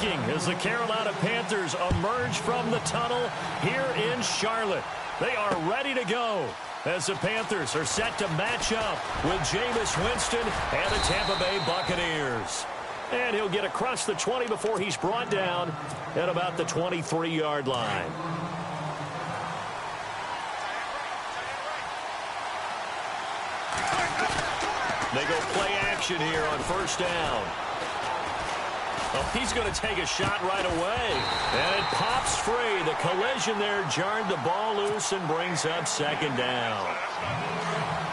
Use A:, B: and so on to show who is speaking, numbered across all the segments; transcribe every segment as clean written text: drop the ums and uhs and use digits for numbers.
A: breaking as the Carolina Panthers emerge from the tunnel here in Charlotte. They are ready to go as the Panthers are set to match up with Jameis Winston and the Tampa Bay Buccaneers. And he'll get across the 20 before he's brought down at about the 23-yard line. They go play action here on first down. Oh, he's going to take a shot right away. And it pops free. The collision there jarred the ball loose and brings up second down.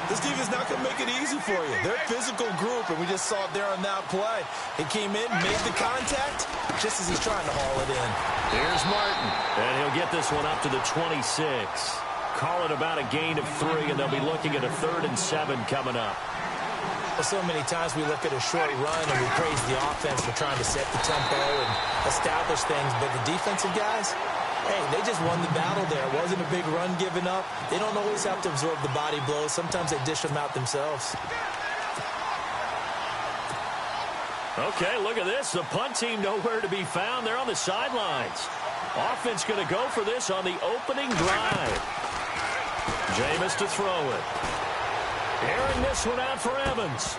B: This defense not going to make it easy for you. They're a physical group, and we just saw it there on that play. He came in, made the contact, just as he's trying to haul it in.
A: Here's Martin, and he'll get this one up to the 26. Call it about a gain of 3, and they'll be looking at a 3rd and 7 coming up.
B: So many times we look at a short run and we praise the offense for trying to set the tempo and establish things, but the defensive guys, hey, they just won the battle there. It wasn't a big run given up. They don't always have to absorb the body blows. Sometimes they dish them out themselves.
A: Okay, look at this. The punt team nowhere to be found. They're on the sidelines. Offense going to go for this on the opening drive. Jameis to throw it. Airing this one out for Evans.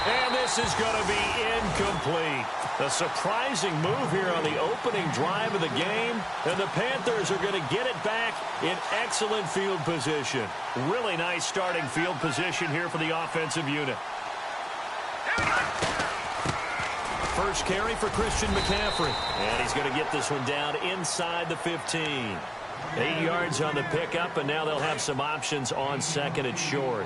A: And this is going to be incomplete. A surprising move here on the opening drive of the game. And the Panthers are going to get it back in excellent field position. Really nice starting field position here for the offensive unit. First carry for Christian McCaffrey. And he's going to get this one down inside the 15. 8 yards on the pickup, and now they'll have some options on second and short.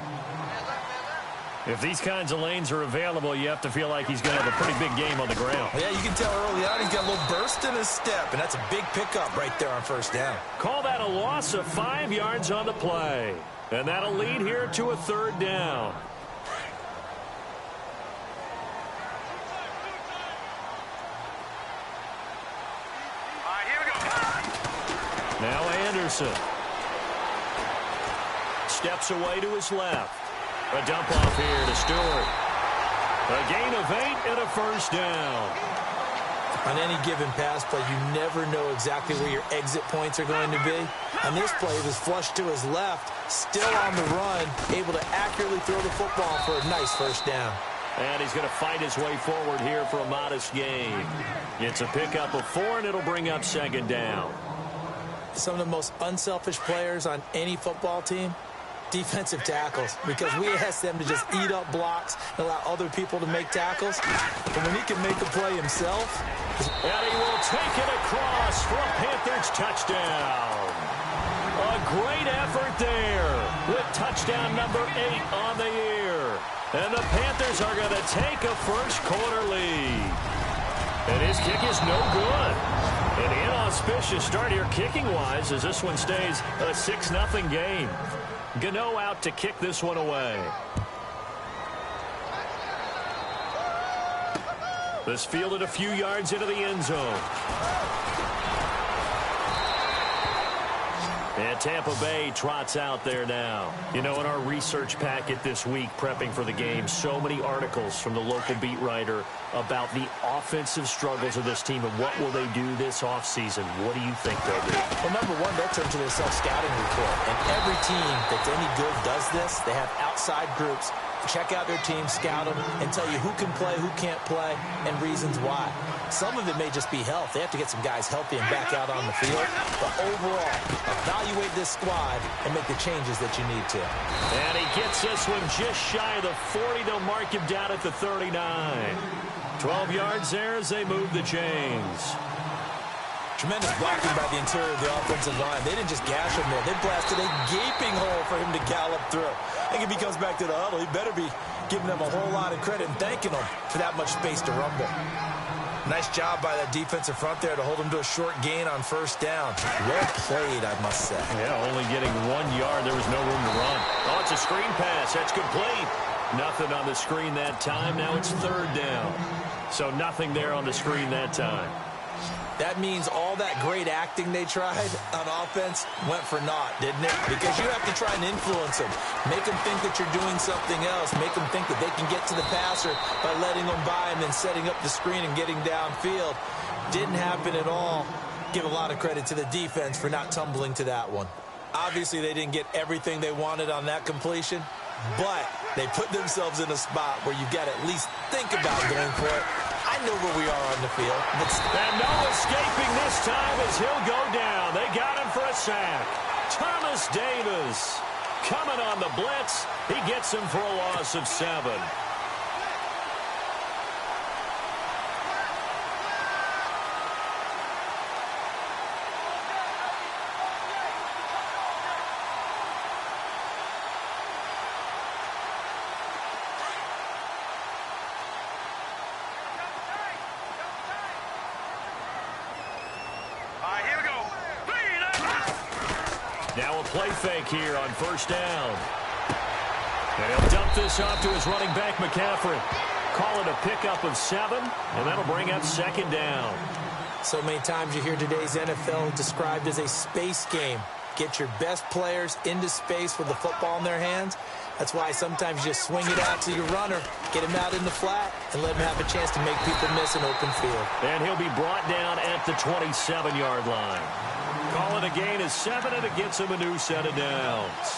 A: If these kinds of lanes are available, you have to feel like he's going to have a pretty big game on the ground.
B: Yeah, you can tell early on he's got a little burst in his step, and that's a big pickup right there on first down.
A: Call that a loss of 5 yards on the play. And that'll lead here to a 3rd down. Now Anderson steps away to his left. A dump off here to Stewart. A gain of 8 and a first down.
B: On any given pass play, you never know exactly where your exit points are going to be. On this play, it was flushed to his left, still on the run, able to accurately throw the football for a nice first down.
A: And he's going to fight his way forward here for a modest gain. It's a pickup of 4, and it'll bring up second down.
B: Some of the most unselfish players on any football team, defensive tackles, because we ask them to just eat up blocks and allow other people to make tackles. But when he can make a play himself.
A: And he will take it across for a Panthers touchdown. A great effort there with touchdown number 8 on the year. And the Panthers are going to take a first-quarter lead. And his kick is no good. An inauspicious start here kicking-wise as this one stays a 6-0 game. Gano out to kick this one away. This fielded a few yards into the end zone. And Tampa Bay trots out there now. You know, in our research packet this week, prepping for the game, so many articles from the local beat writer about the offensive struggles of this team and what will they do this offseason. What do you think they'll do?
B: Well, number one, they'll turn to their self-scouting report. And every team that's any good does this. They have outside groups. Check out their team, scout them, and tell you who can play, who can't play, and reasons why. Some of it may just be health. They have to get some guys healthy and back out on the field. But overall, evaluate this squad and make the changes that you need to.
A: And he gets this one just shy of the 40. They'll mark him down at the 39. 12 yards there as they move the chains.
B: Tremendous blocking by the interior of the offensive line. They didn't just gash him there. They blasted a gaping hole for him to gallop through. I think if he comes back to the huddle, he better be giving them a whole lot of credit and thanking them for that much space to rumble. Nice job by that defensive front there to hold him to a short gain on first down. Well played, I must say.
A: Yeah, only getting 1 yard. There was no room to run. Oh, it's a screen pass. That's complete. Nothing on the screen that time. Now it's third down. So nothing there on the screen that time.
B: That means all that great acting they tried on offense went for naught, didn't it? Because you have to try and influence them. Make them think that you're doing something else. Make them think that they can get to the passer by letting them by and then setting up the screen and getting downfield. Didn't happen at all. Give a lot of credit to the defense for not tumbling to that one. Obviously, they didn't get everything they wanted on that completion, but they put themselves in a spot where you've got to at least think about going for it. I know where we are on the field.
A: And no escaping this time as he'll go down. They got him for a sack. Thomas Davis coming on the blitz. He gets him for a loss of 7. Now a play fake here on first down. And he'll dump this off to his running back, McCaffrey. Call it a pickup of 7, and that'll bring up second down.
B: So many times you hear today's NFL described as a space game. Get your best players into space with the football in their hands. That's why sometimes you just swing it out to your runner, get him out in the flat, and let him have a chance to make people miss an open field.
A: And he'll be brought down at the 27-yard line. Call it a gain of 7, and it gets him a new set of downs.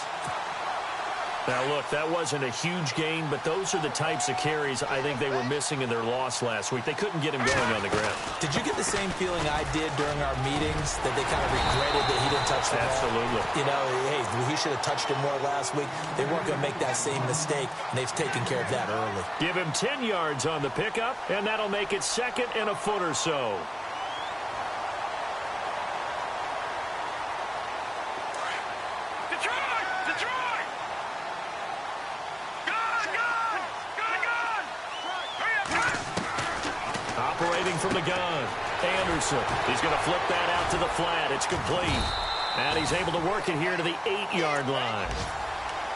A: Now, look, that wasn't a huge gain, but those are the types of carries I think they were missing in their loss last week. They couldn't get him going on the ground.
B: Did you get the same feeling I did during our meetings, that they kind of regretted that he didn't touch the ball?
A: Absolutely.
B: You know, hey, he should have touched it more last week. They weren't going to make that same mistake, and they've taken care of that early.
A: Give him 10 yards on the pickup, and that'll make it 2nd and a foot or so. Operating from the gun, Anderson. He's going to flip that out to the flat. It's complete. And he's able to work it here to the 8-yard line.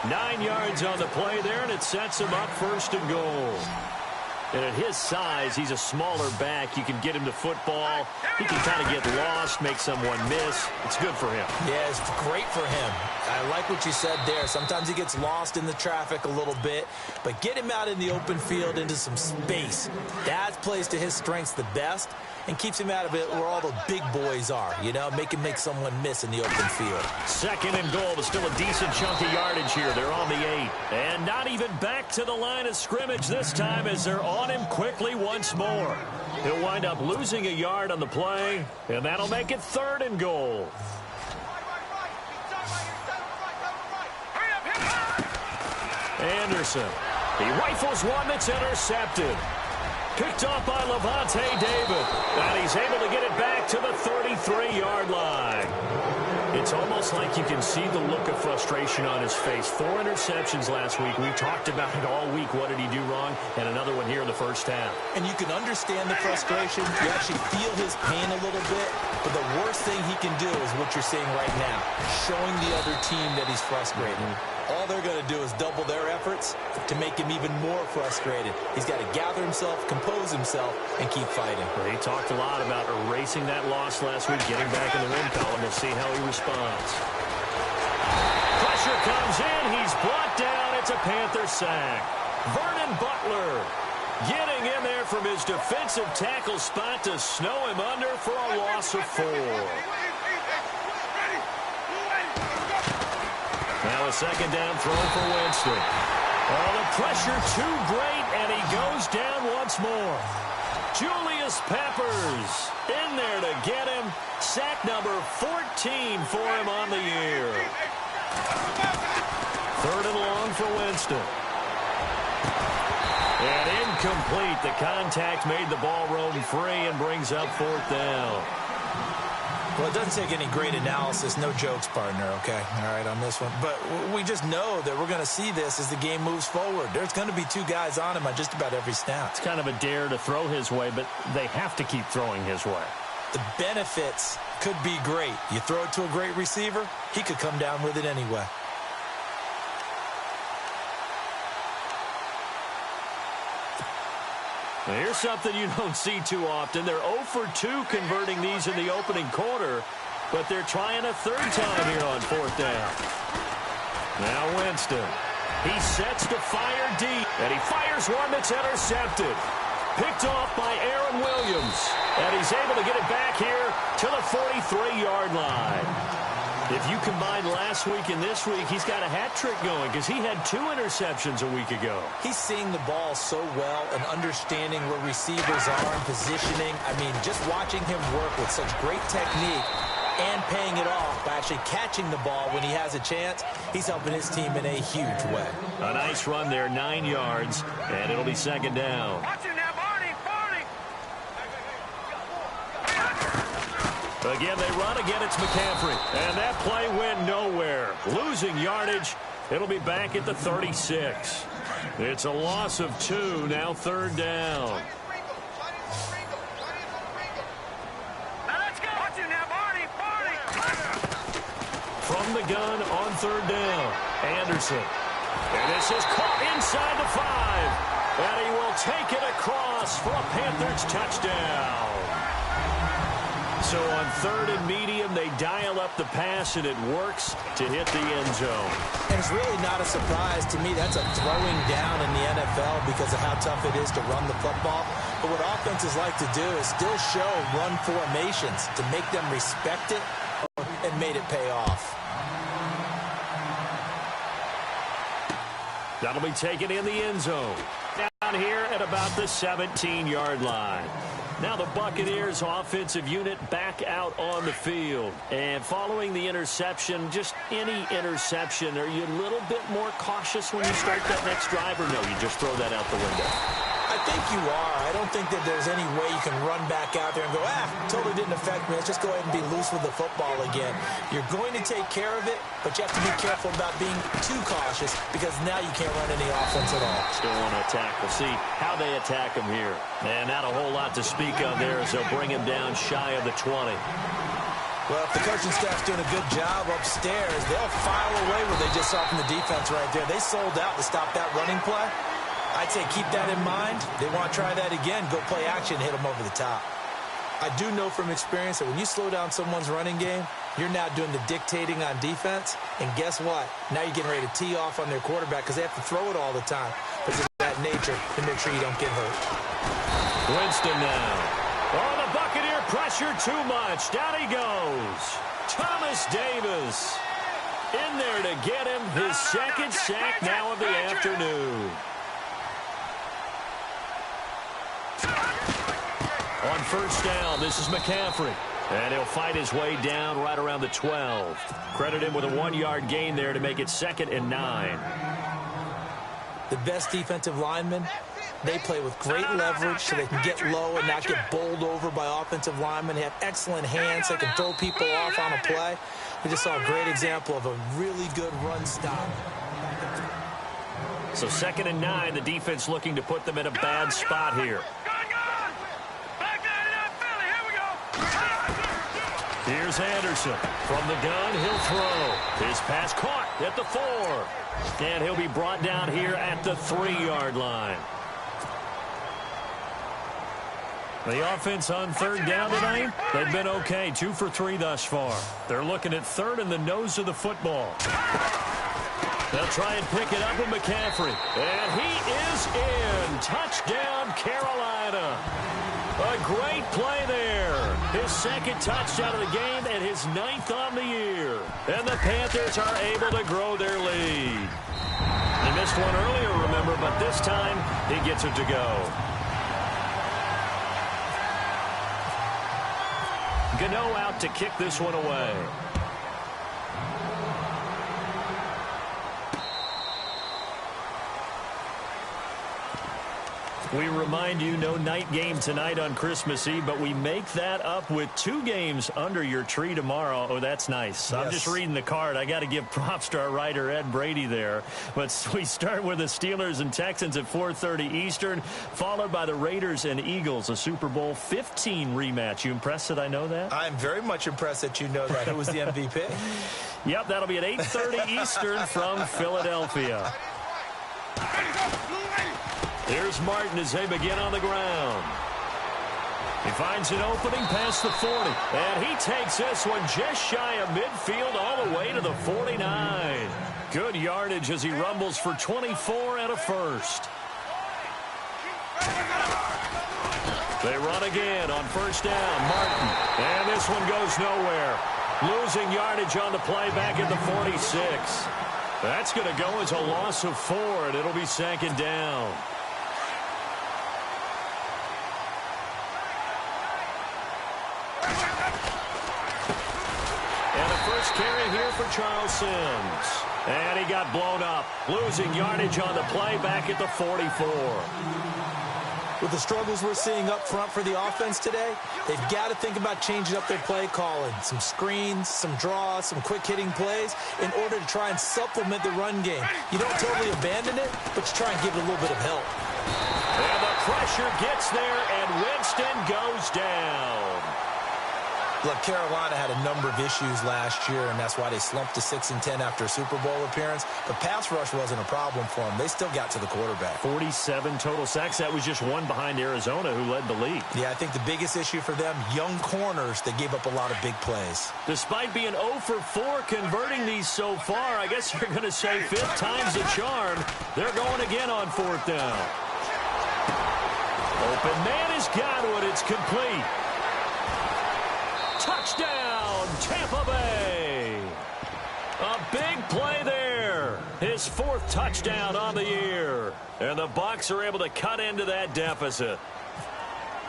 A: 9 yards on the play there, and it sets him up 1st and goal. And at his size, he's a smaller back. You can get him to football. He can kind of get lost, make someone miss. It's good for him.
B: Yeah, it's great for him. I like what you said there. Sometimes he gets lost in the traffic a little bit, but get him out in the open field into some space. That plays to his strengths the best and keeps him out of it where all the big boys are, you know, make someone miss in the open field.
A: 2nd and goal, but still a decent chunk of yardage here. They're on the 8. And not even back to the line of scrimmage this time as they're on him quickly once more. He'll wind up losing a yard on the play, and that'll make it 3rd and goal. Anderson. He rifles one that's intercepted. Picked off by Levante David. And he's able to get it back to the 33-yard line. It's almost like you can see the look of frustration on his face. 4 interceptions last week. We talked about it all week. What did he do wrong? And another one here in the first half.
B: And you can understand the frustration. You actually feel his pain a little bit. But the worst thing he can do is what you're seeing right now. Showing the other team that he's frustrated. All they're going to do is double their efforts to make him even more frustrated. He's got to gather himself, compose himself, and keep fighting.
A: Well, he talked a lot about erasing that loss last week, getting back in the win column. We'll see how he responds. Pressure comes in. He's brought down. It's a Panther sack. Vernon Butler getting in there from his defensive tackle spot to snow him under for a loss of 4. Now a 2nd down throw for Winston. Oh, the pressure too great, and he goes down once more. Julius Peppers in there to get him. Sack number 14 for him on the year. 3rd and long for Winston. And incomplete. The contact made the ball roam free and brings up 4th down.
B: Well, it doesn't take any great analysis. No jokes, partner, okay? All right, on this one. But we just know that we're going to see this as the game moves forward. There's going to be 2 guys on him on just about every snap.
A: It's kind of a dare to throw his way, but they have to keep throwing his way.
B: The benefits could be great. You throw it to a great receiver, he could come down with it anyway.
A: Here's something you don't see too often. They're 0 for 2 converting these in the opening quarter, but they're trying a third time here on 4th down. Now Winston. He sets to fire deep, and he fires one that's intercepted. Picked off by Aaron Williams, and he's able to get it back here to the 43-yard line. If you combine last week and this week, he's got a hat trick going because he had 2 interceptions a week ago.
B: He's seeing the ball so well and understanding where receivers are and positioning. I mean, just watching him work with such great technique and paying it off by actually catching the ball when he has a chance, he's helping his team in a huge way.
A: A nice run there, 9 yards, and it'll be 2nd down. Again, they run. Again, it's McCaffrey. And that play went nowhere. Losing yardage. It'll be back at the 36. It's a loss of 2. Now 3rd down. From the gun on 3rd down. Anderson. And this is caught inside the 5. And he will take it across for a Panthers touchdown. So on 3rd and medium, they dial up the pass, and it works to hit the end zone.
B: And it's really not a surprise to me. That's a throwing down in the NFL because of how tough it is to run the football. But what offenses like to do is still show run formations to make them respect it and made it pay off.
A: That'll be taken in the end zone. Down here at about the 17-yard line. Now the Buccaneers offensive unit back out on the field. And following the interception, just any interception, are you a little bit more cautious when you start that next drive, or no, you just throw that out the window?
B: I think you are. I don't think that there's any way you can run back out there and go, totally didn't affect me. Let's just go ahead and be loose with the football again. You're going to take care of it, but you have to be careful about being too cautious because now you can't run any offense at all.
A: Still want to attack. We'll see how they attack him here. And not a whole lot to speak of there as they'll bring him down shy of the 20.
B: Well, if the coaching staff's doing a good job upstairs, they'll file away what they just saw from the defense right there. They sold out to stop that running play. I'd say keep that in mind. They want to try that again, go play action, hit them over the top. I do know from experience that when you slow down someone's running game, you're now doing the dictating on defense. And guess what? Now you're getting ready to tee off on their quarterback because they have to throw it all the time. Because of that nature to make sure you don't get hurt.
A: Winston now. Oh, the Buccaneer pressure too much. Down he goes. Thomas Davis in there to get him his 2nd sack now of the afternoon. On 1st down, this is McCaffrey. And he'll fight his way down right around the 12. Credit him with a 1-yard gain there to make it 2nd and 9.
B: The best defensive linemen, they play with great leverage so they can get low and not get bowled over by offensive linemen. They have excellent hands. They can throw people off on a play. We just saw a great example of a really good run stop.
A: So 2nd and 9, the defense looking to put them in a bad spot here. Here's Anderson. From the gun, he'll throw. His pass caught at the 4. And he'll be brought down here at the 3-yard line. The offense on 3rd down tonight, they've been okay. 2 for 3 thus far. They're looking at 3rd and the nose of the football. They'll try and pick it up with McCaffrey. And he is in. Touchdown, Carolina. A great play there. His 2nd touchdown of the game and his 9th on the year. And the Panthers are able to grow their lead. They missed one earlier, remember, but this time he gets it to go. Gano out to kick this one away. We remind you, no night game tonight on Christmas Eve, but we make that up with 2 games under your tree tomorrow. Oh, that's nice. Yes. I'm just reading the card. I got to give props to our writer, Ed Brady, there. But we start with the Steelers and Texans at 4:30 Eastern, followed by the Raiders and Eagles, a Super Bowl 15 rematch. You impressed that I know that?
B: I'm very much impressed that you know that. Who was the MVP?
A: Yep, that'll be at 8:30 Eastern from Philadelphia. Here's Martin as they begin on the ground. He finds an opening past the 40. And he takes this one just shy of midfield all the way to the 49. Good yardage as he rumbles for 24 and a first. They run again on first down. Martin. And this one goes nowhere. Losing yardage on the play back at the 46. That's going to go as a loss of 4, and it'll be second down. And a first carry here for Charles Sims. And he got blown up. Losing yardage on the play back at the 44.
B: With the struggles we're seeing up front for the offense today, they've got to think about changing up their play calling. Some screens, some draws, some quick-hitting plays in order to try and supplement the run game. You don't totally abandon it, but you try and give it a little bit of help.
A: And the pressure gets there, and Winston goes down.
B: Look, Carolina had a number of issues last year, and that's why they slumped to 6-10 after a Super Bowl appearance. But pass rush wasn't a problem for them. They still got to the quarterback.
A: 47 total sacks. That was just one behind Arizona, who led the league.
B: Yeah, I think the biggest issue for them, young corners that gave up a lot of big plays.
A: Despite being 0 for 4 converting these so far, I guess you're going to say 5th time's the charm. They're going again on 4th down. Open man has got it. It's complete. Touchdown, Tampa Bay. A big play there. His 4th touchdown on the year. And the Bucs are able to cut into that deficit.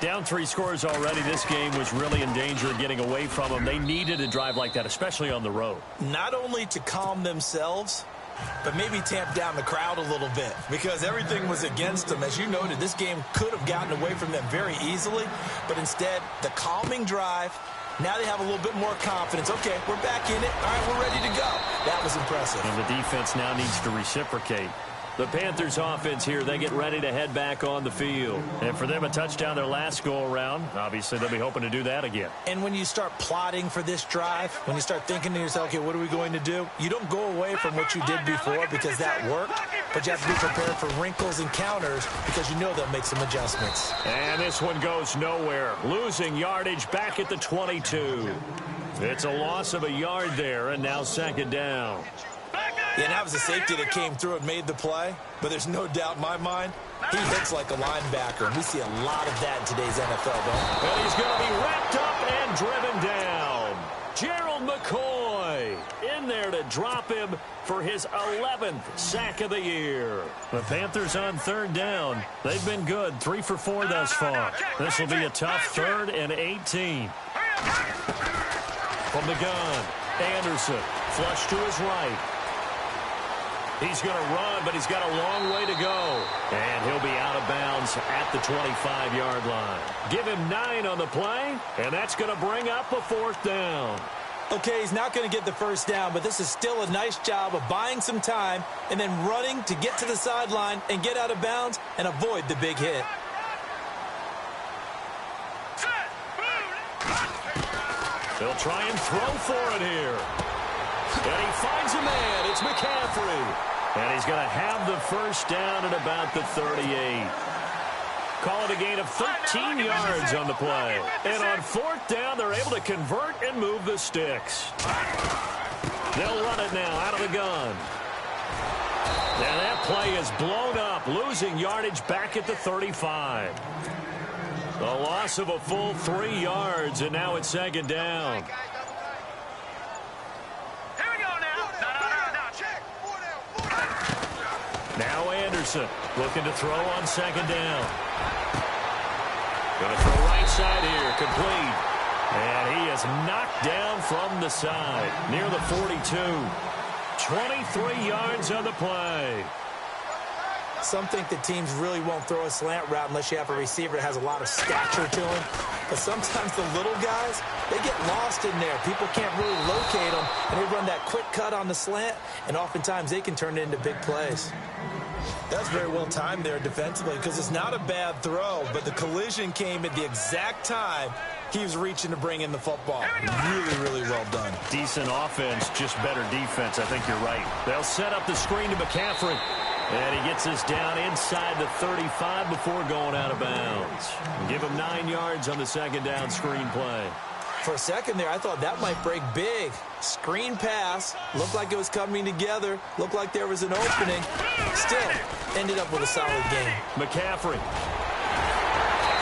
A: Down 3 scores already. This game was really in danger of getting away from them. They needed a drive like that, especially on the road.
B: Not only to calm themselves, but maybe tamp down the crowd a little bit, because everything was against them. As you noted, this game could have gotten away from them very easily, but instead, the calming drive. Now they have a little bit more confidence. Okay, we're back in it. All right, we're ready to go. That was impressive.
A: And the defense now needs to reciprocate. The Panthers offense here, they get ready to head back on the field. And for them, a touchdown their last go-around. Obviously, they'll be hoping to do that again.
B: And when you start plotting for this drive, when you start thinking to yourself, okay, what are we going to do? You don't go away from what you did before because that worked, but you have to be prepared for wrinkles and counters because you know they'll make some adjustments.
A: And this one goes nowhere. Losing yardage back at the 22. It's a loss of a yard there, and now second down.
B: Yeah, and that was a safety that came through and made the play. But there's no doubt in my mind, he hits like a linebacker. And we see a lot of that in today's NFL, don't we?
A: And he's going to be wrapped up and driven down. Gerald McCoy in there to drop him for his 11th sack of the year. The Panthers on 3rd down. They've been good, 3 for 4 thus far. This will be a tough 3rd and 18. From the gun, Anderson, flush to his right. He's going to run, but he's got a long way to go. And he'll be out of bounds at the 25-yard line. Give him 9 on the play, and that's going to bring up a 4th down.
B: Okay, he's not going to get the first down, but this is still a nice job of buying some time and then running to get to the sideline and get out of bounds and avoid the big hit.
A: They'll try and throw for it here. And he finds a man. It's McCaffrey. And he's going to have the first down at about the 38. Call it a gain of 13 yards on the play. And on 4th down, they're able to convert and move the sticks. They'll run it now out of the gun. And that play is blown up, losing yardage back at the 35. A loss of a full 3 yards, and now it's second down. Now Anderson looking to throw on second down. Going to throw right side here, complete. And he is knocked down from the side, near the 42. 23 yards on the play.
B: Some think that teams really won't throw a slant route unless you have a receiver that has a lot of stature to him. But sometimes the little guys, they get lost in there. People can't really locate them, and they run that quick cut on the slant, and oftentimes they can turn it into big plays. That's very well timed there defensively because it's not a bad throw, but the collision came at the exact time he was reaching to bring in the football. Really, really well done.
A: Decent offense, just better defense. I think you're right. They'll set up the screen to McCaffrey. And he gets us down inside the 35 before going out of bounds. Give him 9 yards on the second down screen play.
B: For a second there, I thought that might break big. Screen pass. Looked like it was coming together. Looked like there was an opening. Still, ended up with a solid game.
A: McCaffrey.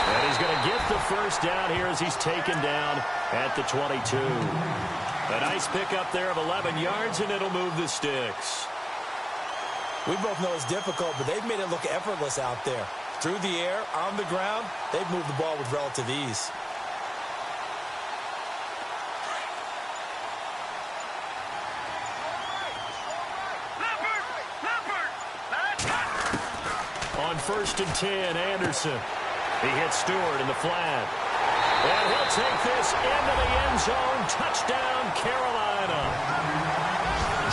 A: And he's going to get the first down here as he's taken down at the 22. A nice pickup there of 11 yards, and it'll move the sticks.
B: We both know it's difficult, but they've made it look effortless out there. Through the air, on the ground, they've moved the ball with relative ease.
A: On 1st and 10, Anderson. He hits Stewart in the flat. And he'll take this into the end zone. Touchdown, Carolina.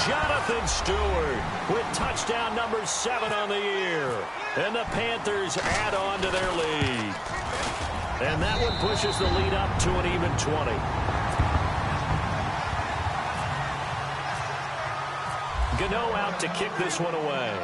A: Jonathan Stewart with touchdown number 7 on the year. And the Panthers add on to their lead. And that one pushes the lead up to an even 20. Gano out to kick this one away.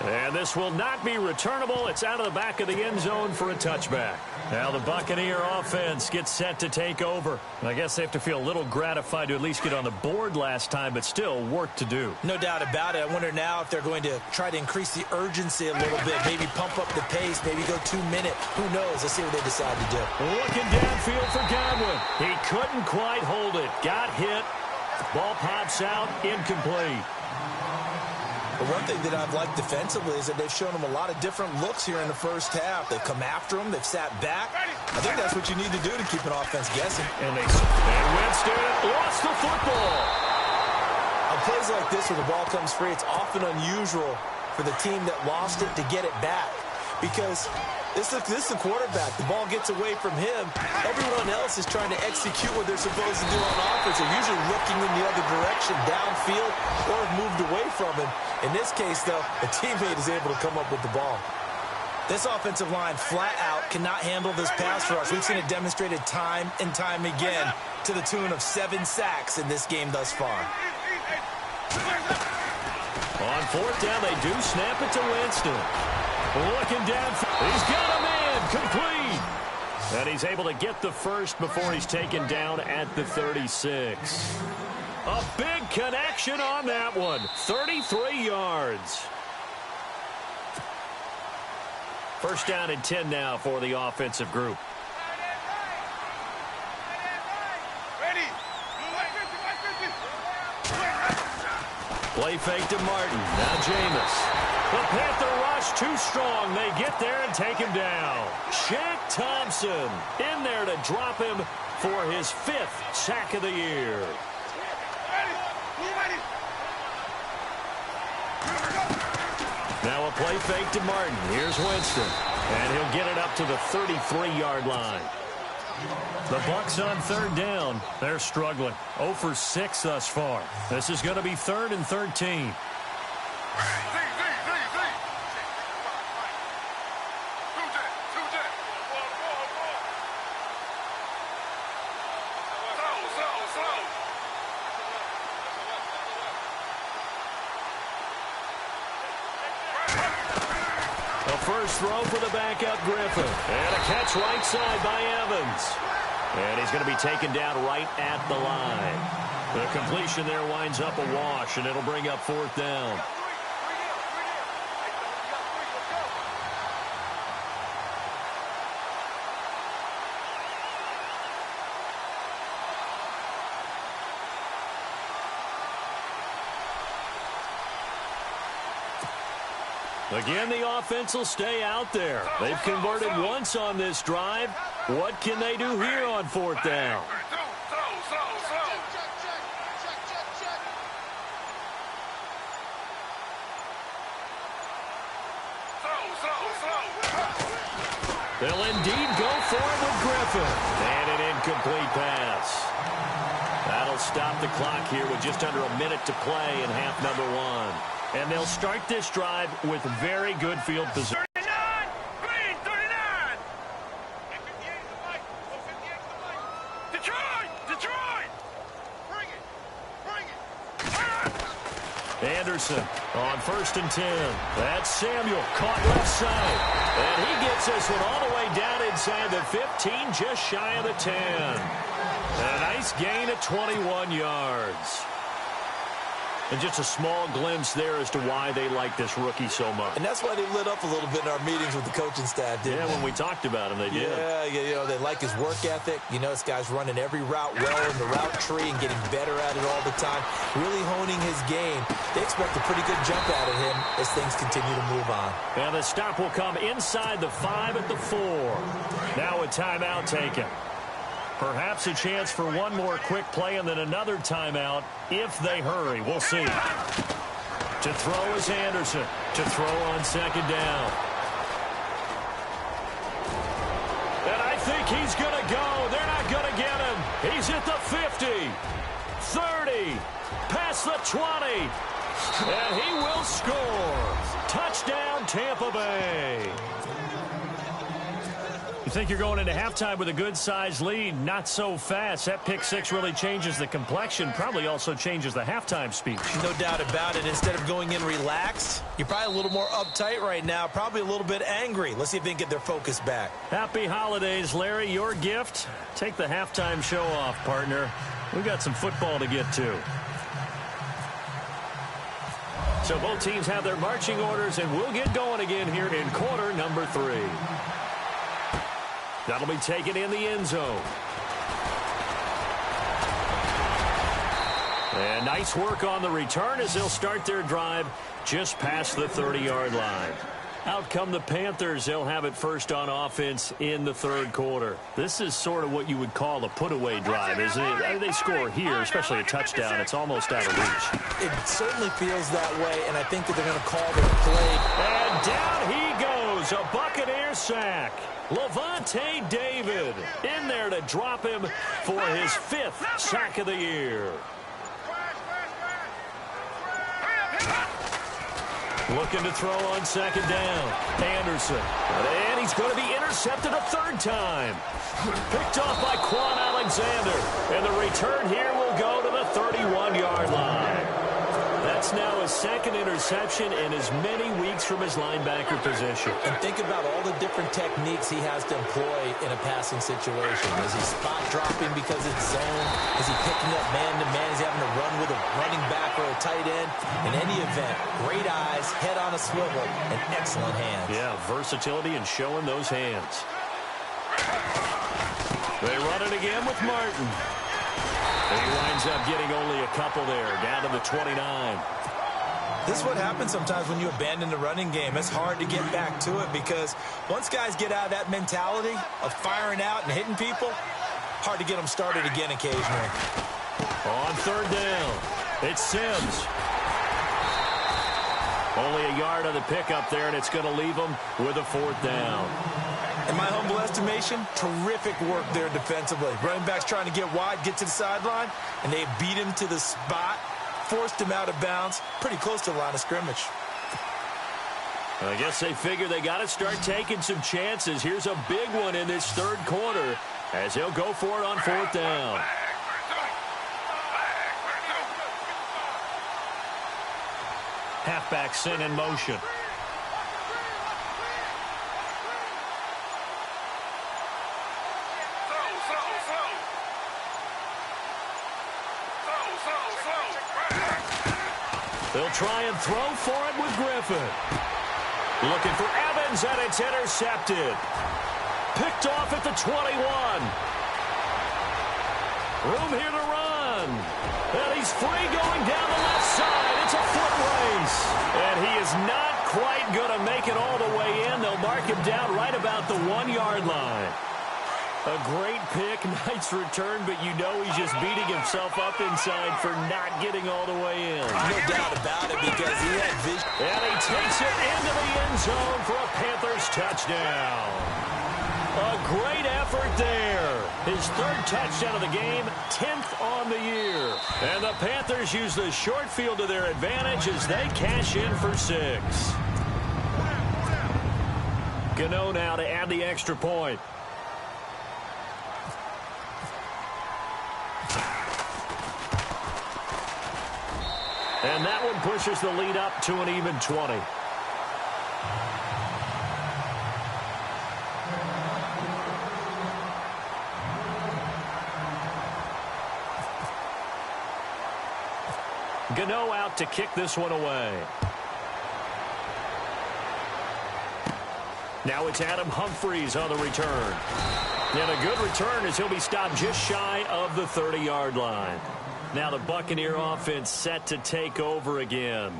A: And this will not be returnable. It's out of the back of the end zone for a touchback. Now the Buccaneer offense gets set to take over. I guess they have to feel a little gratified to at least get on the board last time, but still work to do.
B: No doubt about it. I wonder now if they're going to try to increase the urgency a little bit, maybe pump up the pace, maybe go 2-minute. Who knows? Let's see what they decide to do.
A: Looking downfield for Godwin. He couldn't quite hold it. Got hit. Ball pops out. Incomplete.
B: But one thing that I've liked defensively is that they've shown him a lot of different looks here in the first half. They've come after him. They've sat back. I think that's what you need to do to keep an offense guessing.
A: And Winston lost the football.
B: On plays like this where the ball comes free, it's often unusual for the team that lost it to get it back. Because this is the quarterback. The ball gets away from him. Everyone else is trying to execute what they're supposed to do on offense. They're usually looking in the other direction, downfield, or have moved away from him. In this case, though, a teammate is able to come up with the ball. This offensive line, flat out, cannot handle this pass rush. We've seen it demonstrated time and time again to the tune of 7 sacks in this game thus far.
A: On 4th down, they do snap it to Winston. Looking down. He's got a man. Complete. And he's able to get the first before he's taken down at the 36. A big connection on that one. 33 yards. First down and 10 now for the offensive group. Play fake to Martin. Now Jameis. The Panther rush too strong. They get there and take him down. Shaq Thompson in there to drop him for his 5th sack of the year. Now a play fake to Martin. Here's Winston. And he'll get it up to the 33-yard line. The Bucs on 3rd down. They're struggling. 0 for 6 thus far. This is going to be 3rd and 13. First throw for the backup Griffin. And a catch right side by Evans. And he's going to be taken down right at the line. The completion there winds up a wash, and it'll bring up 4th down. Again, the offense will stay out there. They've converted once on this drive. What can they do here on 4th down? They'll indeed go for it with Griffin. And an incomplete pass. That'll stop the clock here with just under a minute to play in half number 1. And they'll start this drive with very good field position.
C: 39! Green, 39! Detroit! Detroit! Bring it!
A: Anderson on 1st and 10. That's Samuel caught left side. And he gets this one all the way down inside the 15, just shy of the 10. And a nice gain of 21 yards. And just a small glimpse there as to why they like this rookie so much.
B: And that's why they lit up a little bit in our meetings with the coaching staff, didn't they?
A: When we talked about him, they did.
B: Yeah, you know, they like his work ethic. You know, this guy's running every route well in the route tree and getting better at it all the time, really honing his game. They expect a pretty good jump out of him as things continue to move on.
A: And the stop will come inside the 5 at the 4. Now a timeout taken. Perhaps a chance for one more quick play and then another timeout if they hurry. We'll see. To throw is Anderson. To throw on 2nd down. And I think he's going to go. They're not going to get him. He's at the 50, 30, past the 20. And he will score. Touchdown, Tampa Bay. You think you're going into halftime with a good-sized lead. Not so fast. That pick 6 really changes the complexion. Probably also changes the halftime speech.
B: No doubt about it. Instead of going in relaxed, you're probably a little more uptight right now. Probably a little bit angry. Let's see if they can get their focus back.
A: Happy holidays, Larry. Your gift. Take the halftime show off, partner. We've got some football to get to. So both teams have their marching orders, and we'll get going again here in quarter number 3. That'll be taken in the end zone. And nice work on the return as they'll start their drive just past the 30-yard line. Out come the Panthers. They'll have it first on offense in the 3rd quarter. This is sort of what you would call a put-away drive, isn't it? I mean, they score here, especially a touchdown. It's almost out of reach.
B: It certainly feels that way, and I think that they're going to call their play.
A: And down he goes. A Buccaneer sack. Levante David in there to drop him for his 5th sack of the year. Looking to throw on 2nd down. Anderson. And he's going to be intercepted a 3rd time. Picked off by Quan Alexander. And the return here will go to the 31-yard line. That's now his 2nd interception in as many weeks from his linebacker position.
B: And think about all the different techniques he has to employ in a passing situation. Is he spot dropping because it's zone? Is he picking up man-to-man? Is he having to run with a running back or a tight end? In any event, great eyes, head on a swivel, and excellent hands.
A: Yeah, versatility and showing those hands. They run it again with Martin. He winds up getting only a couple there, down to the 29.
B: This is what happens sometimes when you abandon the running game. It's hard to get back to it because once guys get out of that mentality of firing out and hitting people, hard to get them started again occasionally.
A: On 3rd down, it's Sims. Only a yard on the pickup there, and it's going to leave them with a 4th down.
B: In my humble estimation, terrific work there defensively. Running backs trying to get wide, get to the sideline, and they beat him to the spot, forced him out of bounds, pretty close to the line of scrimmage.
A: I guess they figure they got to start taking some chances. Here's a big one in this 3rd quarter as they'll go for it on 4th down. Halfback sent in motion. They'll try and throw for it with Griffin. Looking for Evans, and it's intercepted. Picked off at the 21. Room here to run. And he's free going down the left side. It's a foot race. And he is not quite going to make it all the way in. They'll mark him down right about the 1-yard line. A great pick, nice return, but you know he's just beating himself up inside for not getting all the way in.
B: No doubt about it because he had vision.
A: And he takes it into the end zone for a Panthers touchdown. A great effort there. His 3rd touchdown of the game, 10th on the year. And the Panthers use the short field to their advantage as they cash in for 6. Gano now to add the extra point. And that one pushes the lead up to an even 20. Gano out to kick this one away. Now it's Adam Humphries on the return. And a good return as he'll be stopped just shy of the 30-yard line. Now the Buccaneer offense set to take over again.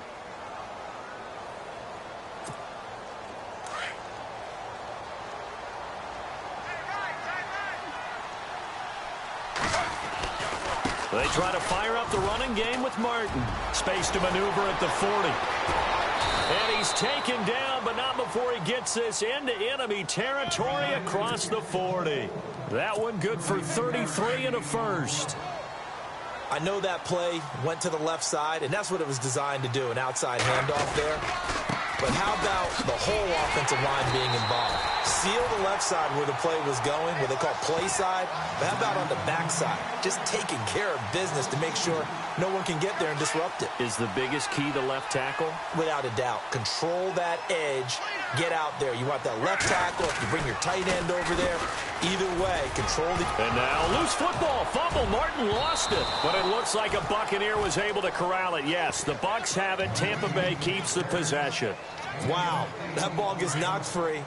A: They try to fire up the running game with Martin. Space to maneuver at the 40. And he's taken down, but not before he gets this into enemy territory across the 40. That one good for 33 and a first.
B: I know that play went to the left side, and that's what it was designed to do, an outside handoff there. But how about the whole offensive line being involved? Seal the left side where the play was going, what they call play side. But how about on the back side? Just taking care of business to make sure no one can get there and disrupt it.
A: Is the biggest key the left tackle?
B: Without a doubt. Control that edge. Get out there. You want that left tackle. If you bring your tight end over there, either way, control the...
A: And now loose football. Fumble. Martin lost it. But it looks like a Buccaneer was able to corral it. Yes, the Bucs have it. Tampa Bay keeps the possession.
B: Wow. That ball gets knocked free,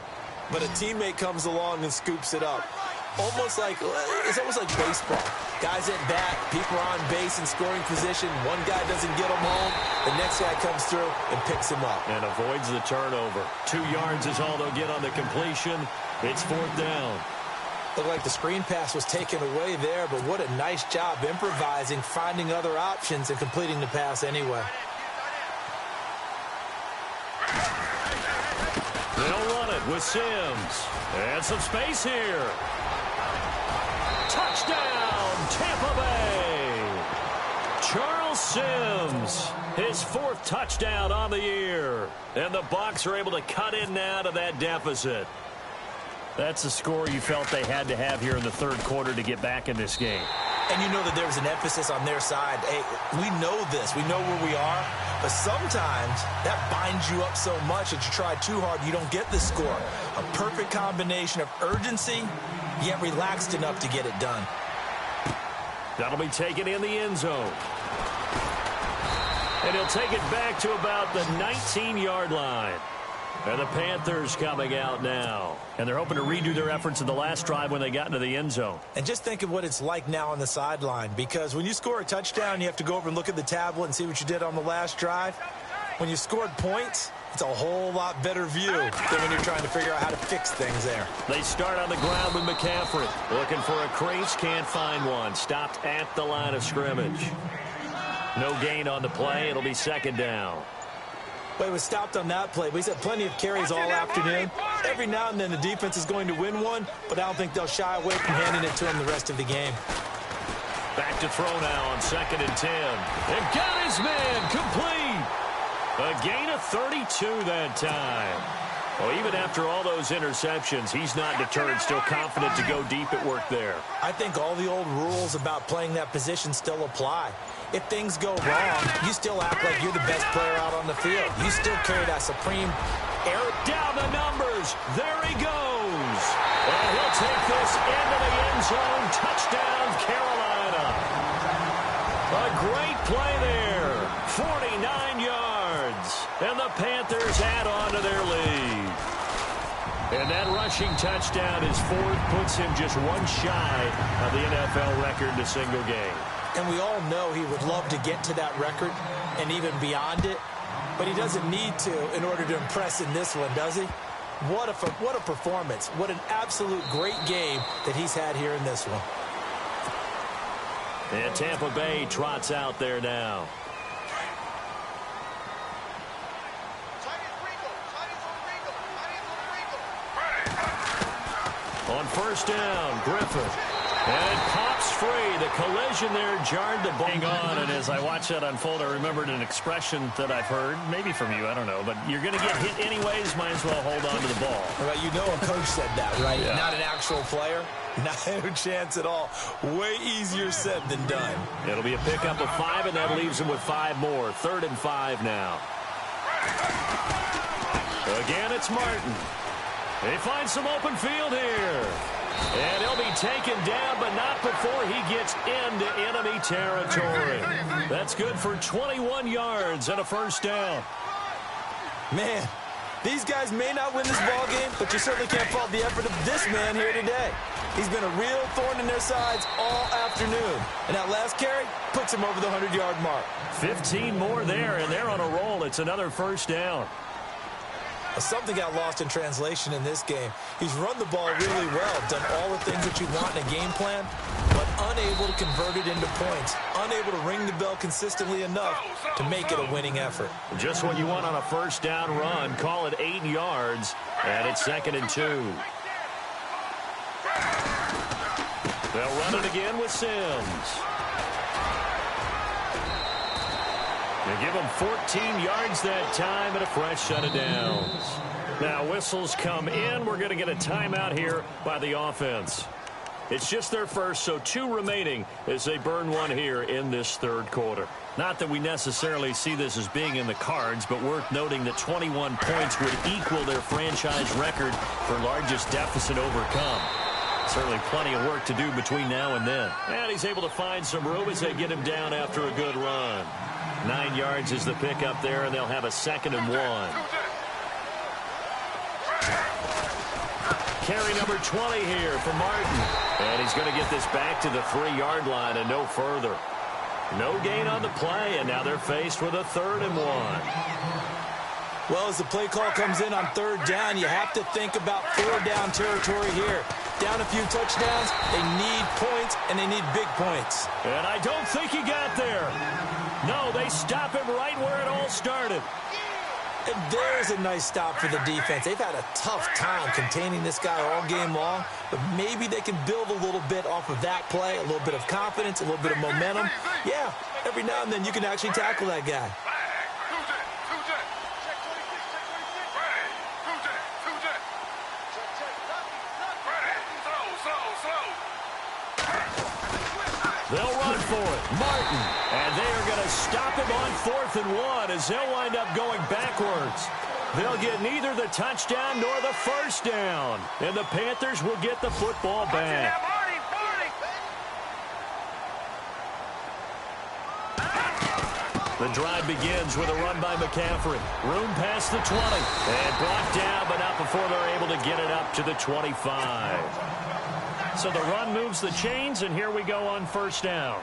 B: but a teammate comes along and scoops it up. It's almost like baseball. Guys at bat, people are on base in scoring position. One guy doesn't get him home. The next guy comes through and picks him up.
A: And avoids the turnover. 2 yards is all they'll get on the completion. It's fourth down.
B: Looked like the screen pass was taken away there, but what a nice job improvising, finding other options, and completing the pass anyway.
A: They'll run it with Sims. And some space here. Touchdown, Tampa Bay. Charles Sims, his 4th touchdown on the year. And the Bucs are able to cut in now to that deficit. That's the score you felt they had to have here in the third quarter to get back in this game.
B: And you know that there was an emphasis on their side. Hey, we know this. We know where we are. But sometimes that binds you up so much that you try too hard, you don't get the score. A perfect combination of urgency, yet relaxed enough to get it done.
A: That'll be taken in the end zone. And he'll take it back to about the 19-yard line. And the Panthers coming out now. And they're hoping to redo their efforts in the last drive when they got into the end zone.
B: And just think of what it's like now on the sideline. Because when you score a touchdown, you have to go over and look at the tablet and see what you did on the last drive. When you scored points, it's a whole lot better view than when you're trying to figure out how to fix things there.
A: They start on the ground with McCaffrey. Looking for a crease, can't find one. Stopped at the line of scrimmage. No gain on the play. It'll be second down.
B: But he was stopped on that play. But he's had plenty of carries all afternoon. Every now and then the defense is going to win one, but I don't think they'll shy away from handing it to him the rest of the game.
A: Back to throw now on 2nd and 10. And got his man complete. A gain of 32 that time. Well, even after all those interceptions, he's not deterred, still confident to go deep at work there.
B: I think all the old rules about playing that position still apply. If things go wrong, you still act like you're the best player out on the field. You still carry that supreme air.
A: Down the numbers. There he goes. And he'll take this into the end zone. Touchdown, Carolina. A great play there. 49 yards. And the Panthers add on to their lead. And that rushing touchdown is 4th, puts him just one shy of the NFL record in a single game.
B: And we all know he would love to get to that record and even beyond it, but he doesn't need to in order to impress in this one, does he? What a performance. What an absolute great game that he's had here in this one.
A: And Tampa Bay trots out there now. On first down, Griffin. And it pops free. The collision there jarred the ball on. And as I watched that unfold, I remembered an expression that I've heard, maybe from you, I don't know. But you're going to get hit anyways, might as well hold on to the ball.
B: Well, you know a coach said that, right?
A: Yeah.
B: Not an actual player. Not a chance at all. Way easier said than done.
A: It'll be a pickup of 5, and that leaves him with 5 more. 3rd and 5 now. Again, it's Martin. They find some open field here. And he'll be taken down, but not before he gets into enemy territory. That's good for 21 yards and a first down.
B: Man, these guys may not win this ball game, but you certainly can't fault the effort of this man here today. He's been a real thorn in their sides all afternoon. And that last carry puts him over the 100-yard mark.
A: 15 more there, and they're on a roll. It's another first down.
B: Something got lost in translation in this game. He's run the ball really well, done all the things that you want in a game plan, but unable to convert it into points, unable to ring the bell consistently enough to make it a winning effort.
A: Just what you want on a first down run. Call it 8 yards, and it's 2nd and 2. They'll run it again with Sims. They give him 14 yards that time and a fresh set of downs. Now whistles come in. We're going to get a timeout here by the offense. It's just their first, so 2 remaining as they burn one here in this 3rd quarter. Not that we necessarily see this as being in the cards, but worth noting that 21 points would equal their franchise record for largest deficit overcome. Certainly plenty of work to do between now and then. And he's able to find some room as they get him down after a good run. 9 yards is the pickup there, and they'll have a 2nd and 1. Carry number 20 here for Martin. And he's going to get this back to the 3-yard line and no further. No gain on the play, and now they're faced with a 3rd and 1.
B: Well, as the play call comes in on 3rd down, you have to think about 4-down territory here. Down a few touchdowns, they need points, and they need big points.
A: And I don't think he got there. No, they stop him right where it all started.
B: And there's a nice stop for the defense. They've had a tough time containing this guy all game long, but maybe they can build a little bit off of that play, a little bit of confidence, a little bit of momentum. Yeah, every now and then you can actually tackle that guy.
A: They'll run for it. Martin. And they are going to stop him on 4th and 1 as they'll wind up going backwards. They'll get neither the touchdown nor the first down. And the Panthers will get the football back. The drive begins with a run by McCaffrey. Room past the 20. And brought down, but not before they're able to get it up to the 25. So the run moves the chains, and here we go on first down.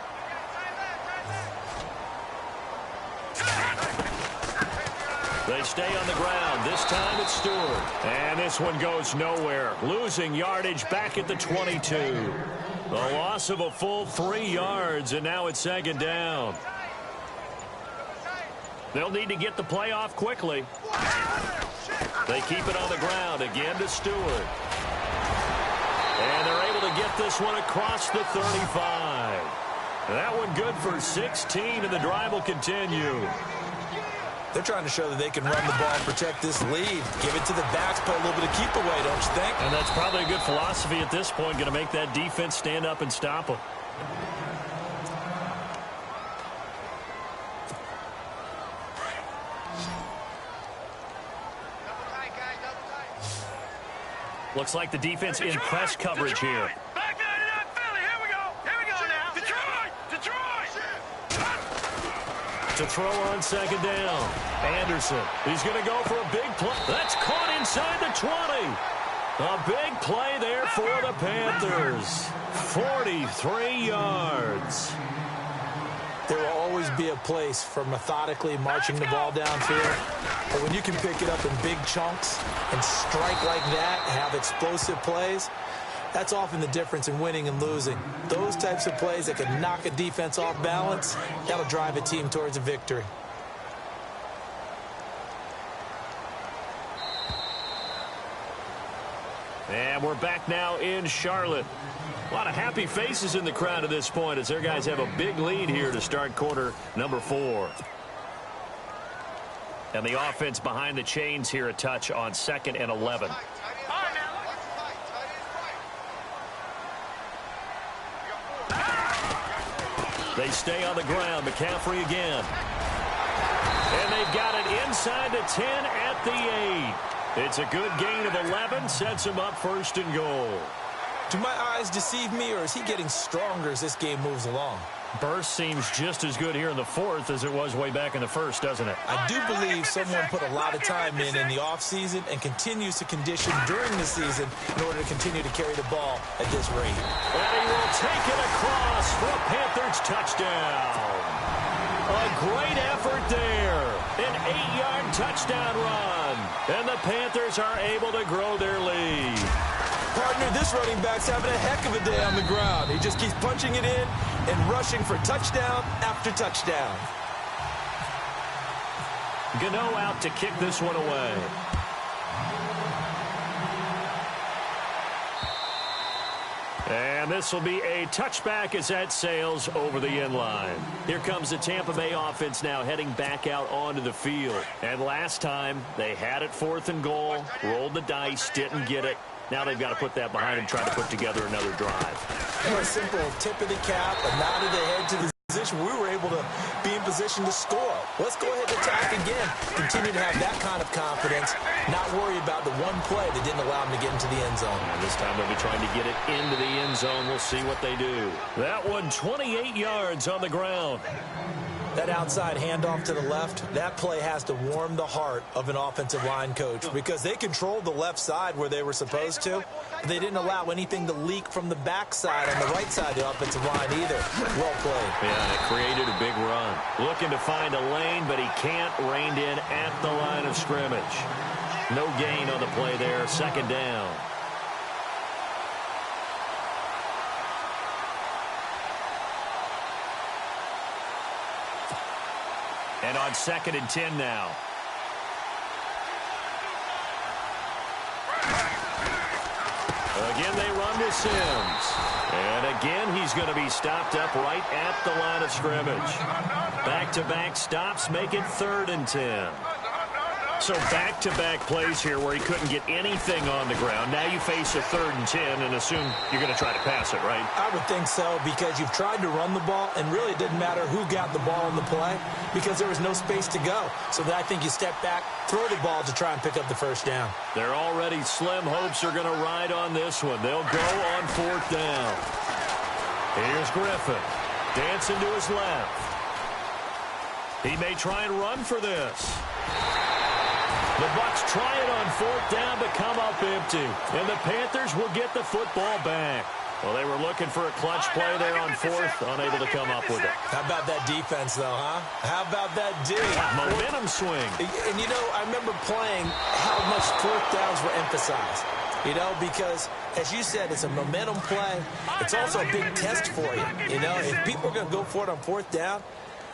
A: They stay on the ground. This time it's Stewart. And this one goes nowhere. Losing yardage back at the 22. The loss of a full 3 yards, and now it's 2nd down. They'll need to get the play off quickly. They keep it on the ground. Again to Stewart. And they're able to get this one across the 35. That one good for 16, and the drive will continue.
B: They're trying to show that they can run the ball and protect this lead. Give it to the backs, put a little bit of keep away, don't you think?
A: And that's probably a good philosophy at this point, going to make that defense stand up and stop them. Looks like the defense in press coverage here.
C: Back out of that, Philly. Here we go. Here we go now. Detroit.
A: To throw on 2nd down. Anderson. He's going to go for a big play. That's caught inside the 20. A big play there for the Panthers. 43 yards.
B: There will always be a place for methodically marching the ball downfield. But when you can pick it up in big chunks and strike like that, have explosive plays, that's often the difference in winning and losing. Those types of plays that can knock a defense off balance, that'll drive a team towards a victory.
A: And we're back now in Charlotte. A lot of happy faces in the crowd at this point as their guys have a big lead here to start quarter number 4. And the offense behind the chains here a touch on 2nd and 11. They stay on the ground. McCaffrey again. And they've got it inside the 10 at the 8. It's a good gain of 11. Sets him up 1st and goal.
B: Do my eyes deceive me, or is he getting stronger as this game moves along?
A: Burst seems just as good here in the 4th as it was way back in the 1st, doesn't it?
B: I do believe someone put a lot of time in the offseason and continues to condition during the season in order to continue to carry the ball at this rate.
A: And he will take it across for a Panthers touchdown. A great effort there. An 8-yard touchdown run. And the Panthers are able to grow their lead.
B: Partner, this running back's having a heck of a day on the ground. He just keeps punching it in and rushing for touchdown after touchdown.
A: Gano out to kick this one away. And this will be a touchback as that sails over the end line. Here comes the Tampa Bay offense now heading back out onto the field. And last time they had it 4th and goal, rolled the dice, didn't get it. Now they've got to put that behind them, try to put together another drive.
B: A simple tip of the cap, a nod of the head to the position. We were able to be in position to score. Let's go ahead and attack again. Continue to have that kind of confidence, not worry about the one play that didn't allow them to get into the end zone.
A: And this time they'll be trying to get it into the end zone. We'll see what they do. That one 28 yards on the ground.
B: That outside handoff to the left, that play has to warm the heart of an offensive line coach because they controlled the left side where they were supposed to. But they didn't allow anything to leak from the backside on the right side of the offensive line either. Well played.
A: Yeah, and it created a big run. Looking to find a lane, but he can't. Reined in at the line of scrimmage. No gain on the play there. 2nd down. And on 2nd and 10 now. Again, they run to Sims. And again, he's going to be stopped up right at the line of scrimmage. Back-to-back stops make it 3rd and 10. So back-to-back plays here where he couldn't get anything on the ground. Now you face a 3rd and 10 and assume you're going to try to pass it, right?
B: I would think so because you've tried to run the ball, and really it didn't matter who got the ball in the play because there was no space to go. So I think you step back, throw the ball to try and pick up the 1st down.
A: Their already slim hopes are going to ride on this one. They'll go on 4th down. Here's Griffin. Dancing to his left. He may try and run for this. The Bucs try it on 4th down but come up empty. And the Panthers will get the football back. Well, they were looking for a clutch play there on 4th, unable to come up with it.
B: How about that defense, though, huh? How about that D?
A: Momentum swing.
B: And, you know, I remember playing how much 4th downs were emphasized. You know, because, as you said, it's a momentum play. It's also a big test for you. You know, if people are going to go for it on 4th down,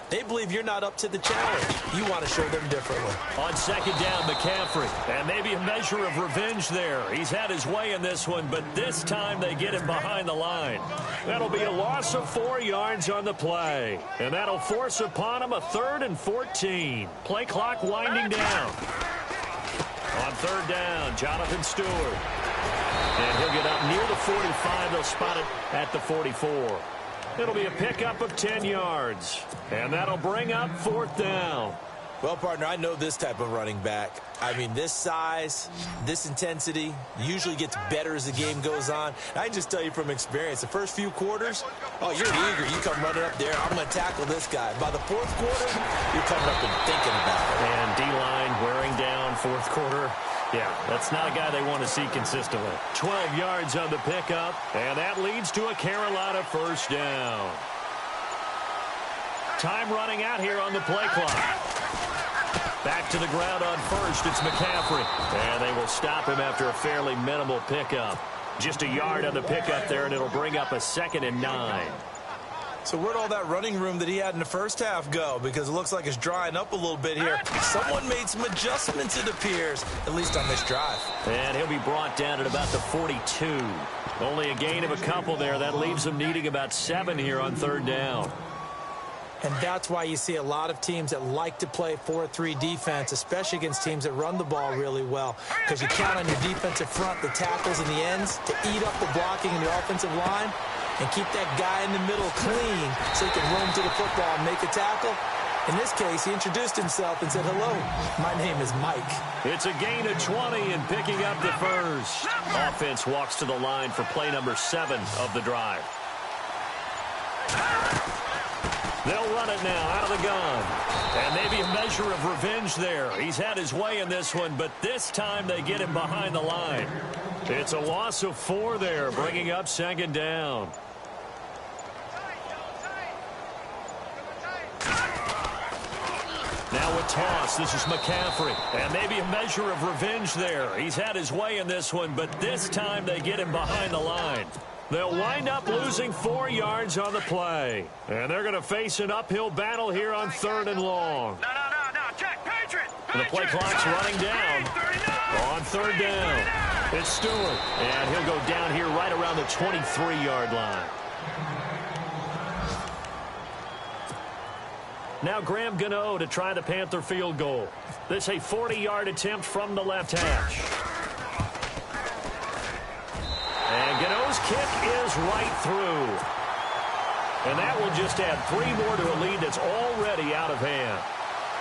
B: they believe you're not up to the challenge. You want to show them differently.
A: On 2nd down, McCaffrey. And maybe a measure of revenge there. He's had his way in this one, but this time they get him behind the line. That'll be a loss of 4 yards on the play. And that'll force upon him a 3rd and 14. Play clock winding down. On 3rd down, Jonathan Stewart. And he'll get up near the 45. They'll spot it at the 44. It'll be a pickup of 10 yards. And that'll bring up 4th down.
B: Well, partner, I know this type of running back. I mean, this size, this intensity usually gets better as the game goes on. I can just tell you from experience, the first few quarters, oh, you're eager. You come running up there. I'm going to tackle this guy. By the 4th quarter, you're coming up and thinking about it.
A: And D-line wearing down 4th quarter. Yeah, that's not a guy they want to see consistently. 12 yards on the pickup, and that leads to a Carolina 1st down. Time running out here on the play clock. Back to the ground on 1st, it's McCaffrey. And they will stop him after a fairly minimal pickup. Just a yard on the pickup there, and it'll bring up a 2nd and 9.
B: So where'd all that running room that he had in the first half go? Because it looks like it's drying up a little bit here. Someone made some adjustments, it appears, at least on this drive.
A: And he'll be brought down at about the 42. Only a gain of a couple there. That leaves him needing about 7 here on 3rd down.
B: And that's why you see a lot of teams that like to play 4-3 defense, especially against teams that run the ball really well, because you count on your defensive front, the tackles and the ends, to eat up the blocking in the offensive line and keep that guy in the middle clean so he can roam to the football and make a tackle. In this case, he introduced himself and said, "Hello, my name is Mike." It's a gain of 20 and picking up the first.
A: Offense walks to the line for play number 7 of the drive. They'll run it now out of the gun. And maybe a measure of revenge there. He's had his way in this one, but this time they get him behind the line. It's a loss of 4 there, bringing up 2nd down. Now with toss, this is McCaffrey. And maybe a measure of revenge there. He's had his way in this one, but this time they get him behind the line. They'll wind up losing 4 yards on the play. And they're going to face an uphill battle here on 3rd and long.
C: No, Jack, Patriot.
A: The play clock's running down. On 3rd down, it's Stewart. And he'll go down here right around the 23-yard line. Now Graham Gano to try the Panther field goal. This a 40-yard attempt from the left hash. And Gano's kick is right through. And that will just add 3 more to a lead that's already out of hand.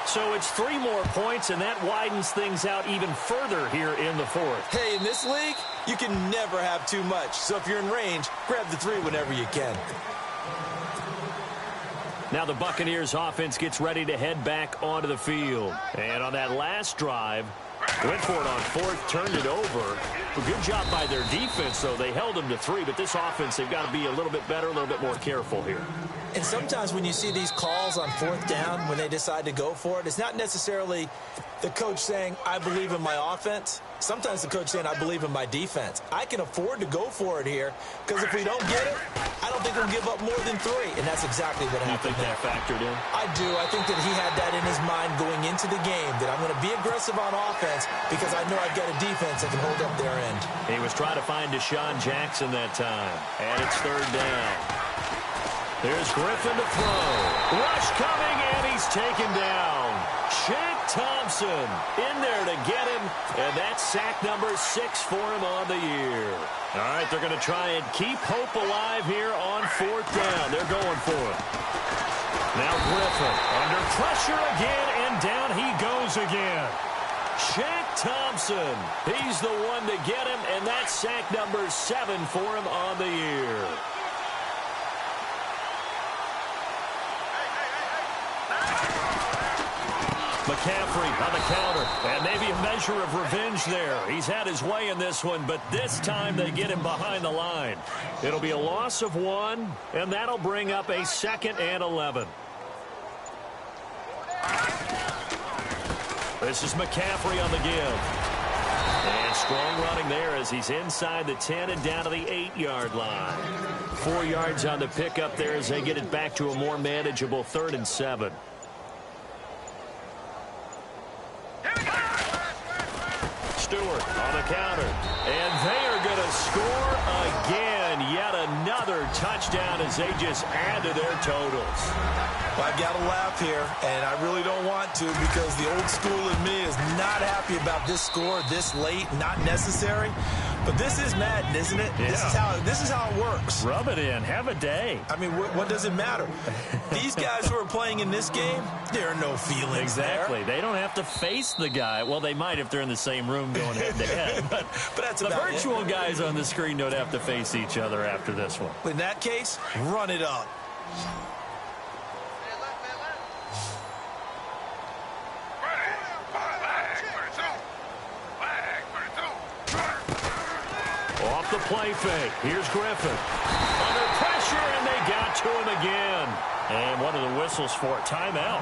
A: So it's 3 more points, and that widens things out even further here in the 4th.
B: Hey, in this league, you can never have too much. So if you're in range, grab the 3 whenever you can.
A: Now the Buccaneers offense gets ready to head back onto the field. And on that last drive, went for it on 4th, turned it over. A good job by their defense, though. They held them to 3, but this offense, they've got to be a little bit better, a little bit more careful here.
B: And sometimes when you see these calls on 4th down, when they decide to go for it, it's not necessarily the coach saying, "I believe in my offense." Sometimes the coach saying, "I believe in my defense." I can afford to go for it here, because if we don't get it, I don't think we'll give up more than 3. And that's exactly what happened.
A: You think that factored in?
B: I do. I think that he had that in his mind going into the game, that I'm going to be aggressive on offense because I know I've got a defense that can hold up their end.
A: He was trying to find Deshaun Jackson that time. And it's 3rd down. There's Griffin to throw. Rush coming, and he's taken down. Shaq Thompson in there to get him, and that's sack number 6 for him on the year. All right, they're going to try and keep hope alive here on 4th down. They're going for it. Now Griffin under pressure again, and down he goes again. Shaq Thompson, he's the one to get him, and that's sack number 7 for him on the year. McCaffrey on the counter, and maybe a measure of revenge there. He's had his way in this one, but this time they get him behind the line. It'll be a loss of 1, and that'll bring up a 2nd and 11. This is McCaffrey on the give. And strong running there as he's inside the 10 and down to the 8-yard line. 4 yards on the pickup there as they get it back to a more manageable 3rd and 7. Stewart on the counter, and they are going to score again. Yet another touchdown as they just add to their totals.
B: Well, I've got to laugh here, and I really don't want to, because the old school in me is not happy about this score this late, not necessary. But this is Madden, isn't it?
A: Yeah.
B: This is how it works.
A: Rub it in. Have a day.
B: I mean, what does it matter? These guys who are playing in this game, there are no feelings
A: Exactly.
B: there.
A: They don't have to face the guy. Well, they might if they're in the same room going head-to-head. But
B: that's
A: the
B: about
A: virtual guys on the screen don't have to face each other after this one.
B: In that case, run it up.
A: Off the play fake. Here's Griffin. Under pressure, and they got to him again. And one of the whistles for it. Timeout.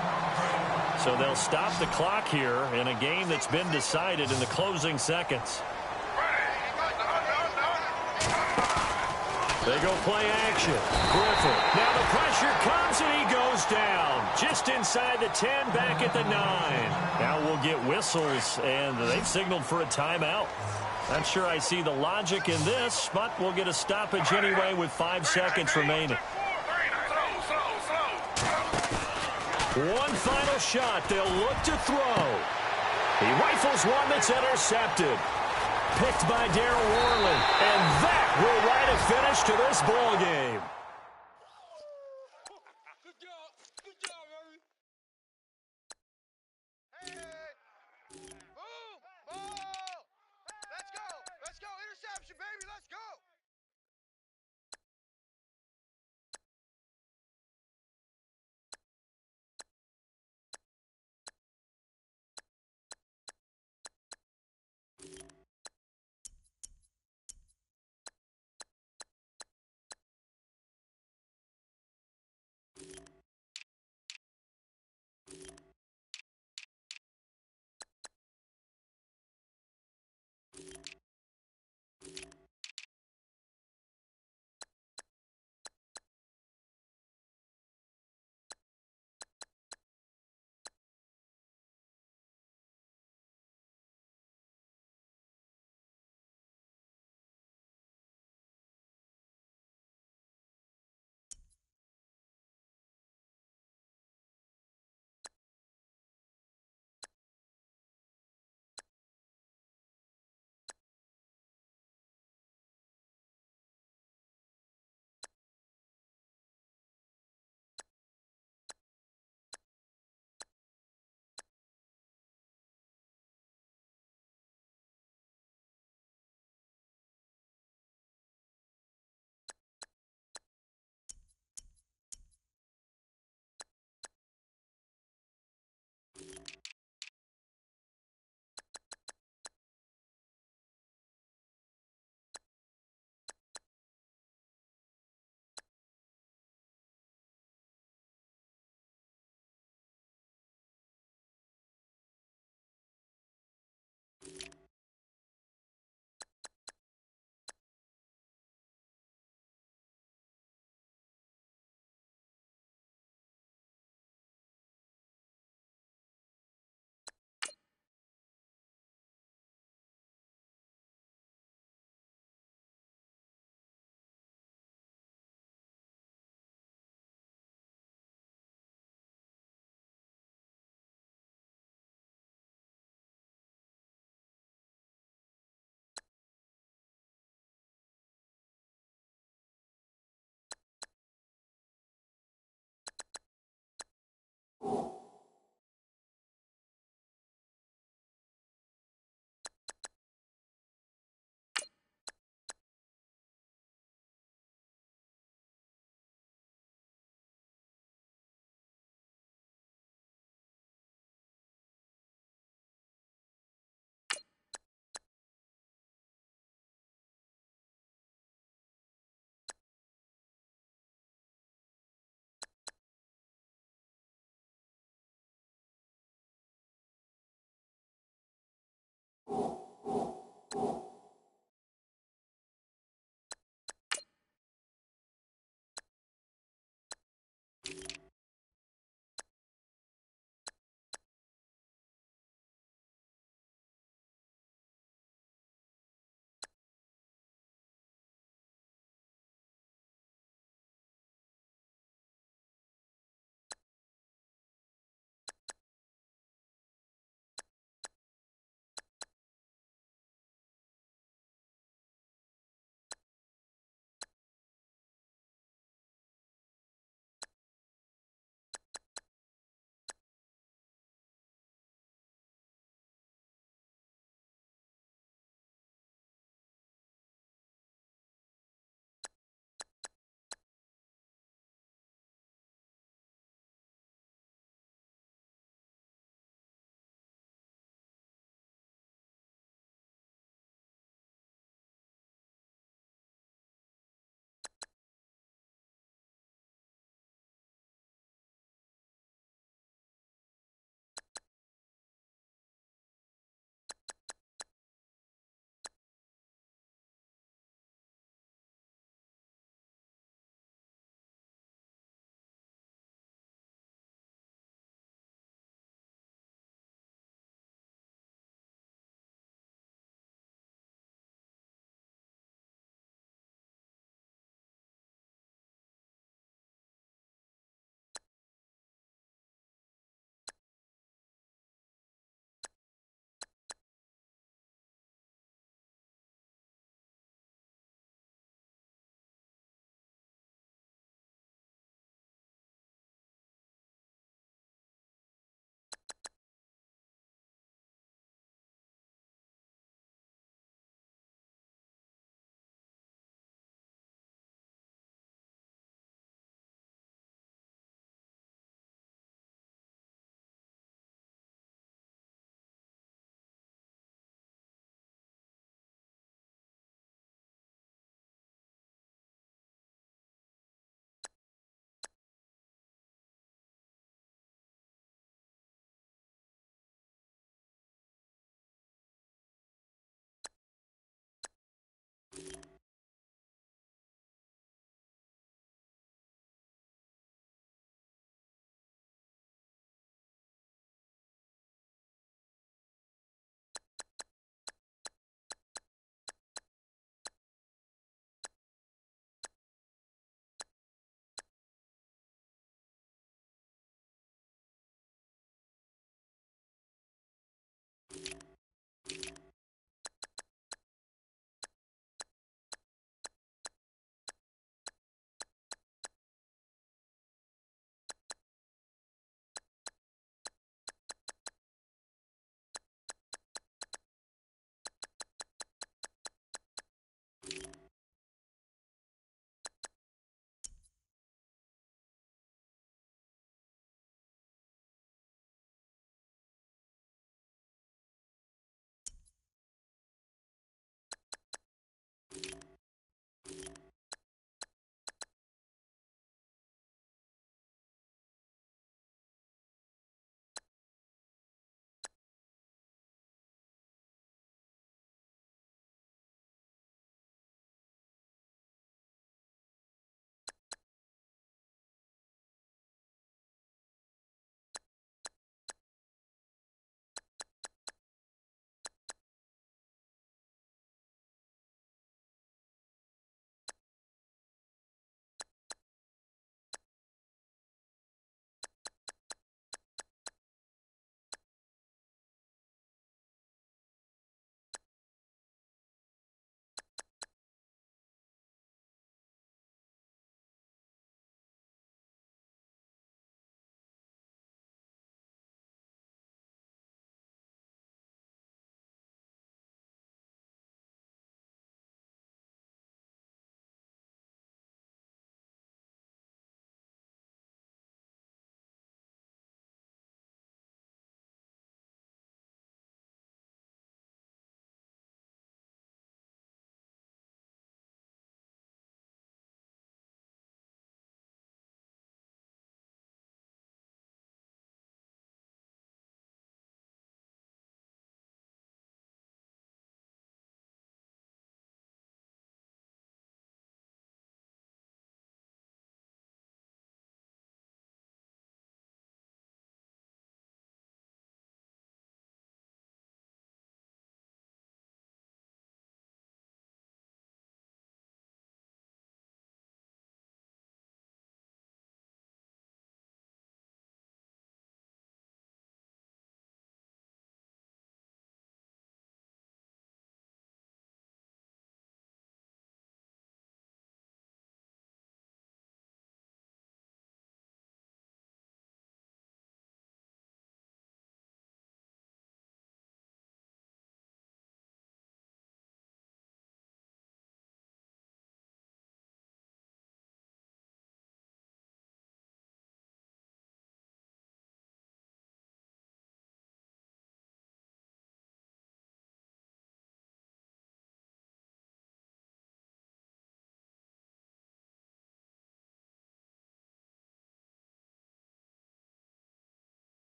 A: So they'll stop the clock here in a game that's been decided in the closing seconds. They go play action. Griffin. Now the pressure comes, and he goes down. Just inside the 10, back at the 9. Now we'll get whistles, and they've signaled for a timeout. Not sure I see the logic in this, but we'll get a stoppage anyway with 5 seconds remaining. One final shot. They'll look to throw. He rifles one that's intercepted. Picked by Darryl Worley. And that will write a finish to this ball game.